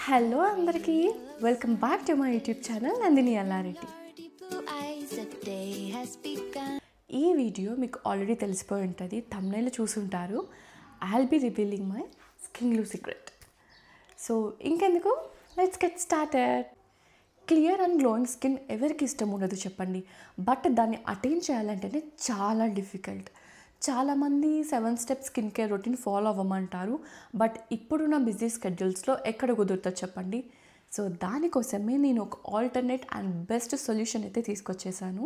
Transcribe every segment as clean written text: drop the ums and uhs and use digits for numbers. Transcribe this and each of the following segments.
Hello అందరికీ welcome back to my YouTube channel Nandini Allareddy. ఈ video మీకు ఆల్రెడీ తెలిసిపోయి ఉంటుంది, థంబ్నెయిల్ చూసుంటారు. I'll be revealing my skin glow secret. So ఇంకెందుకు, let's get started. Clear and glowing skin ఎవరికి ఇష్టం ఉండదు చెప్పండి, బట్ దాన్ని అటైన్ చేయాలంటేనే చాలా డిఫికల్ట్. చాలామంది 7 step skin care routine follow అవ్వమంటారు, బట్ ఇప్పుడున్న బిజీ స్కెడ్యూల్స్లో ఎక్కడ కుదురుతుంది చెప్పండి. సో దానికోసమే నేను ఒక ఆల్టర్నేట్ అండ్ బెస్ట్ సొల్యూషన్ అయితే తీసుకొచ్చేసాను.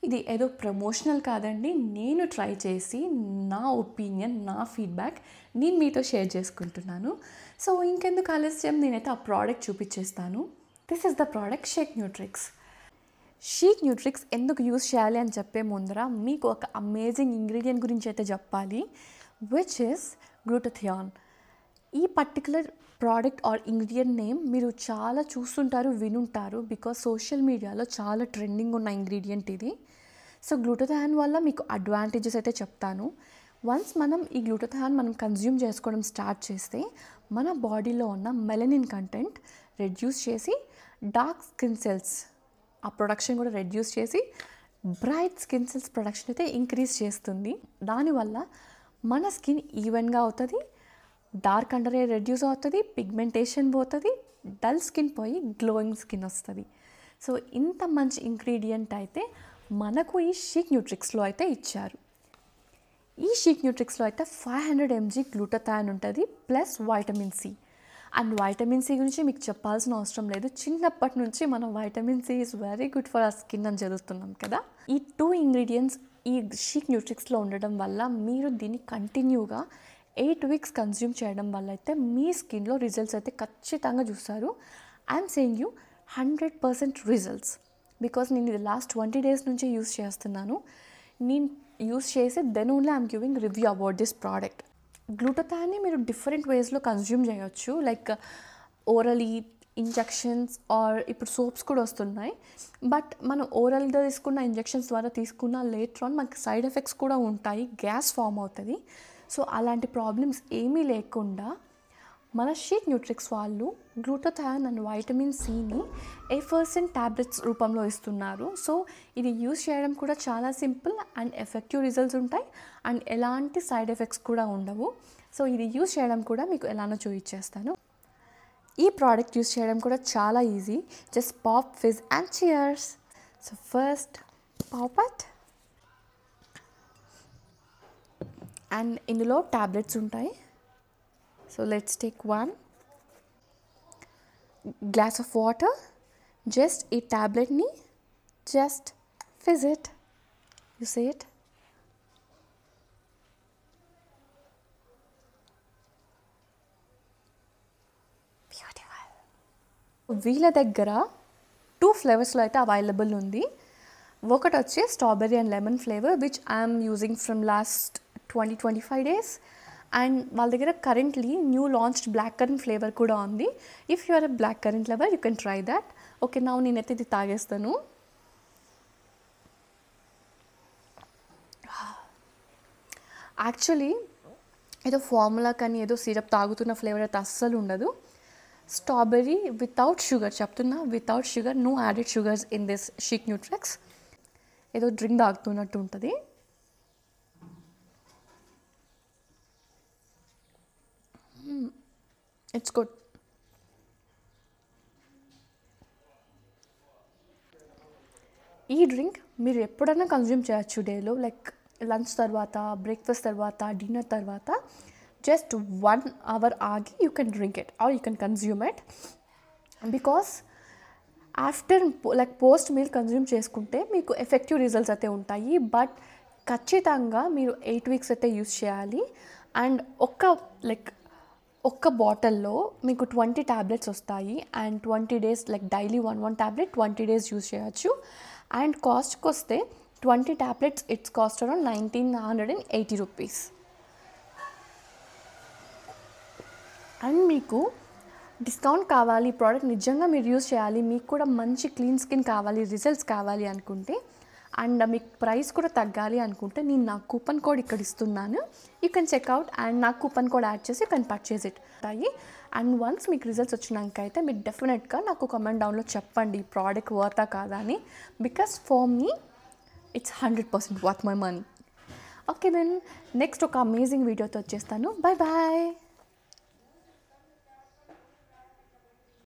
ఇది ఏదో ప్రమోషనల్ కాదండి, నేను ట్రై చేసి నా ఒపీనియన్, నా ఫీడ్బ్యాక్ నేను మీతో షేర్ చేసుకుంటున్నాను. సో ఇంకెందుకు ఆలస్యం, నేనైతే ఆ ప్రోడక్ట్ చూపించేస్తాను. This is the product Sheek Nutrix. Sheek Nutrix ఎందుకు యూజ్ చేయాలి అని చెప్పే ముందర మీకు ఒక అమేజింగ్ ఇంగ్రీడియంట్ గురించి అయితే చెప్పాలి, విచ్ ఇస్ గ్లూటథియాన్. ఈ particular product or ingredient name మీరు చాలా చూస్తుంటారు, వినుంటారు, బికాస్ సోషల్ మీడియాలో చాలా ట్రెండింగ్ ఉన్న ఇంగ్రీడియంట్ ఇది. సో గ్లూటథియాన్ వల్ల మీకు అడ్వాంటేజెస్ అయితే చెప్తాను. వన్స్ మనం ఈ గ్లూటథియాన్ కన్జ్యూమ్ చేసుకోవడం స్టార్ట్ చేస్తే మన బాడీలో ఉన్న మెలనిన్ కంటెంట్ రెడ్యూస్ చేసి డార్క్ స్కిన్ సెల్స్ ఆ ప్రొడక్షన్ కూడా రెడ్యూస్ చేసి బ్రైట్ స్కిన్ సెల్స్ ప్రొడక్షన్ అయితే ఇంక్రీజ్ చేస్తుంది. దానివల్ల మన స్కిన్ ఈవెన్గా అవుతుంది, డార్క్ అండర్ ఐ రెడ్యూస్ అవుతుంది, పిగ్మెంటేషన్ పోతుంది, డల్ స్కిన్ పోయి గ్లోయింగ్ స్కిన్ వస్తుంది. సో ఇంత మంచి ఇంగ్రీడియంట్ అయితే మనకు ఈ షీక్ న్యూట్రిక్స్లో అయితే ఇచ్చారు. ఈ షీక్ న్యూట్రిక్స్లో అయితే 500 mg గ్లూటథియాన్ ఉంటుంది, plus vitamin C. And vitamin C గురించి మీకు చెప్పాల్సిన అవసరం లేదు, చిన్నప్పటి నుంచి మనం vitamin C is very good for our skin అని చదువుతున్నాం కదా. ఈ 2 ఇంగ్రీడియంట్స్ ఈ షీక్ న్యూట్రిక్స్లో ఉండడం వల్ల మీరు దీన్ని కంటిన్యూగా 8 weeks కన్జ్యూమ్ చేయడం వల్ల అయితే మీ స్కిన్లో రిజల్ట్స్ అయితే ఖచ్చితంగా చూస్తారు. I'm saying you 100% results, because నేను ఇది లాస్ట్ 20 days నుంచి యూస్ చేస్తున్నాను. నేను యూస్ చేసి then only I'm giving review about this product. గ్లూటథియాన్ని మీరు డిఫరెంట్ వేస్లో కన్జ్యూమ్ చేయొచ్చు, లైక్ ఓరలీ, ఇంజెక్షన్స్, ఆర్ ఇప్పుడు సోప్స్ కూడా వస్తున్నాయి. బట్ మనం ఓరల్గా తీసుకున్న ఇంజెక్షన్స్ ద్వారా తీసుకున్న లేటర్ ఆన్ మనకి సైడ్ ఎఫెక్ట్స్ కూడా ఉంటాయి, గ్యాస్ ఫామ్ అవుతుంది. సో అలాంటి ప్రాబ్లమ్స్ ఏమీ లేకుండా మన షీక్ న్యూట్రిక్స్ వాళ్ళు గ్లూటథియాన్ అండ్ వైటమిన్ సిని 8% ట్యాబ్లెట్స్ రూపంలో ఇస్తున్నారు. సో ఇది యూజ్ చేయడం కూడా చాలా సింపుల్ అండ్ ఎఫెక్టివ్ రిజల్ట్స్ ఉంటాయి, అండ్ ఎలాంటి సైడ్ ఎఫెక్ట్స్ కూడా ఉండవు. సో ఇది యూజ్ చేయడం కూడా మీకు ఎలానో చూపించేస్తాను. ఈ ప్రోడక్ట్ యూజ్ చేయడం కూడా చాలా easy, just pop, fizz and cheers. So first pop it, and ఇందులో ట్యాబ్లెట్స్ ఉంటాయి. So let's take 1 glass of water, just a tablet ni just fizz it, you see it. Beautiful. వీళ్ళ దగ్గర 2 ఫ్లేవర్స్లో అయితే available ఉంది. ఒకటి వచ్చి strawberry and lemon flavour, which I'm using from last 20-25 days. And వాళ్ళ దగ్గర currently new launched black currant flavour కూడా ఉంది. If you are a black currant lover you can try that. Okay, నా నేనైతే ఇది తాగేస్తాను. యాక్చువల్లీ ఏదో ఫార్ములా కానీ ఏదో సిరప్ తాగుతున్న ఫ్లేవర్ అయితే అస్సలు ఉండదు. స్ట్రాబెర్రీ వితౌట్ షుగర్, చెప్తున్నా, without sugar, no added sugars in this Sheek Nutrix. ఏదో డ్రింక్ తాగుతున్నట్టు ఉంటుంది. It's good. ఈ డ్రింక్ మీరు ఎప్పుడైనా కన్జ్యూమ్ చేయొచ్చు డేలో, లైక్ లంచ్ తర్వాత, బ్రేక్ఫాస్ట్ తర్వాత, డిన్నర్ తర్వాత. జస్ట్ 1 hour ఆగి you can drink it or you can consume it. Because after like post meal consume చేసుకుంటే మీకు ఎఫెక్టివ్ రిజల్ట్స్ అయితే ఉంటాయి, బట్ ఖచ్చితంగా మీరు 8 weeks అయితే యూస్ చేయాలి. అండ్ ఒక్క బాటిల్లో మీకు 20 ట్యాబ్లెట్స్ వస్తాయి, and 20 days like daily 1 tablet 20 days use చేయొచ్చు. అండ్ కాస్ట్కి వస్తే 20 tablets it's cost around 1980 rupees. And మీకు డిస్కౌంట్ కావాలి, ప్రోడక్ట్ నిజంగా మీరు యూజ్ చేయాలి, మీకు కూడా మంచి క్లీన్ స్కిన్ కావాలి, రిజల్ట్స్ కావాలి అనుకుంటే, అండ్ మీకు ప్రైస్ కూడా తగ్గాలి అనుకుంటే నేను నా కూపన్ కోడ్ ఇక్కడ ఇస్తున్నాను. యూ కెన్ చెక్అవుట్ అండ్ నా కూపన్ కోడ్ యాడ్ చేసి you can purchase it. And once మీకు రిజల్ట్స్ వచ్చినాక అయితే మీరు డెఫినెట్గా నాకు కామెంట్ డౌన్లో చెప్పండి ఈ ప్రోడక్ట్ వర్తా కాదా అని, because for me it's 100% worth my money. Okay then next ఒక అమేజింగ్ వీడియోతో వచ్చేస్తాను. Bye bye.